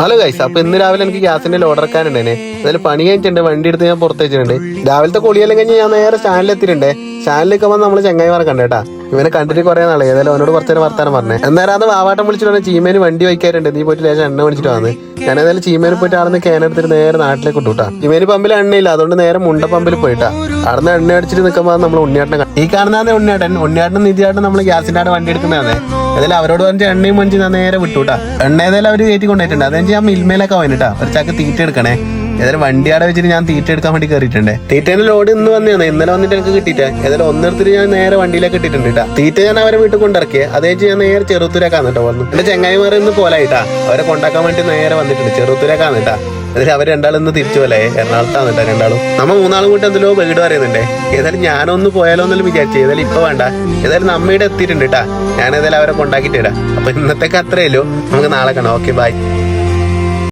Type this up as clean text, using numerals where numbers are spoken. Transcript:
Hello guys, അപ്പൊ ഇന്ന് രാവിലെ എനിക്ക് ഗ്യാസിന്റെ ലോഡ് ഇറക്കാനുണ്ടേ. അതിൽ പണി കഴിഞ്ഞിട്ടുണ്ട്, വണ്ടി എടുത്ത് ഞാൻ പുറത്ത് വെച്ചിട്ടുണ്ട്. രാവിലത്തെ കുളിയെല്ലാം കഴിഞ്ഞ് ഞാൻ നേരെ സ്റ്റാൻഡിൽ എത്തിയിട്ടുണ്ട്. സ്റ്റാൻഡിലൊക്കെ വന്ന് നമ്മള് ചെങ്ങായിമാരെ കണ്ടേട്ടാ. ഇവനെ കണ്ടിട്ട് കുറെ നാളെ, ഏതായാലും അവനോട് കുറച്ചേരം വർത്താനം പറഞ്ഞേ. എന്നാലും അത് വാവാട്ടം വിളിച്ചിട്ട് ചീമേന് വണ്ടി വയ്ക്കാറുണ്ട്, നീ പോയിട്ട് ലേശം എണ്ണ വിളിച്ചിട്ട് വന്ന്. ഞാൻ ഏതായാലും ചീമേന് പോയിട്ട് അവിടെ നിന്ന് കേനെടുത്തിട്ട് നേരെ നാട്ടിലേക്ക് ഇട്ടുട്ടാ. ചീമേന് പമ്പിൽ എണ്ണയില്ല, അതുകൊണ്ട് നേരെ മുണ്ട പമ്പിൽ പോയിട്ടാ. അവിടെ നിന്ന് എണ്ണ അടിച്ചിട്ട് നിൽക്കുമ്പോൾ നമ്മൾ ഉണ്ണിയാട്ടനെ ഈ കാണുന്നതാണ് ഉണ്ണിയാട്ടനും നിധിയാട്ടനും നമ്മൾ ഗ്യാസിന്റെ അവിടെ വണ്ടി എടുക്കുന്നതാണ്. ഏതായാലും അവരോട് പറഞ്ഞ എണ്ണയും മഞ്ചി ഞാൻ നേരെ വിട്ടുട്ടാ. എണ്ണ ഏതായാലും അവർ കയറ്റി കൊണ്ടുപോയിട്ടുണ്ട്. അതെന്ന് ഞാൻ മിൽമേലൊക്കെ വന്നിട്ടാ ഒരു ചാക്ക് തീറ്റ എടുക്കണേ. ഏതായാലും വണ്ടി അവിടെ വെച്ചിട്ട് ഞാൻ തീറ്റ എടുക്കാൻ വേണ്ടി കയറിയിട്ടുണ്ട്. തീറ്റേന്റെ ലോഡ് ഇന്ന് വന്നതാണ്, ഇന്നലെ വന്നിട്ട് എനിക്ക് കിട്ടിയിട്ട്. ഏതായാലും ഒന്നെടുത്തിട്ട് ഞാൻ നേരെ വണ്ടിയിലേക്ക് ഇട്ടിട്ടുണ്ട് കേട്ടാ. തീറ്റ ഞാൻ അവരെ വീട്ടിൽ കൊണ്ടിറക്കിയത്. അത് വെച്ച് ഞാൻ നേരെ ചെറുത്തൂരേക്കാണ് കേട്ടോ വന്നു. എന്റെ ചെങ്ങായിമാർ ഇന്ന് പോലായിട്ടാ, അവരെ കൊണ്ടാക്കാൻ വേണ്ടി നേരെ വന്നിട്ടുണ്ട്. ചെറുത്തൂരേക്കാണ് കേട്ടാ. അതിൽ അവർ രണ്ടാളും ഇന്ന് തിരിച്ചു പോലെ എറണാകുളത്താണ് കേട്ടോ രണ്ടാളും. നമ്മൾ മൂന്നാളും കൂട്ടി എന്തെല്ലോ വീട് പറയുന്നുണ്ടേ. ഏതായാലും ഞാനൊന്ന് പോയാലോ എന്നെല്ലാം വിചാരിച്ചു. ഏതായാലും ഇപ്പൊ വേണ്ട, ഏതായാലും നമ്മയുടെ എത്തിയിട്ടുണ്ട് കേട്ടാ. ഞാൻ ഏതായാലും അവരെ കൊണ്ടാക്കിയിട്ട് വരാം. അപ്പൊ ഇന്നത്തേക്ക് അത്രയല്ലോ, നമുക്ക് നാളെ കാണാം. Okay, by.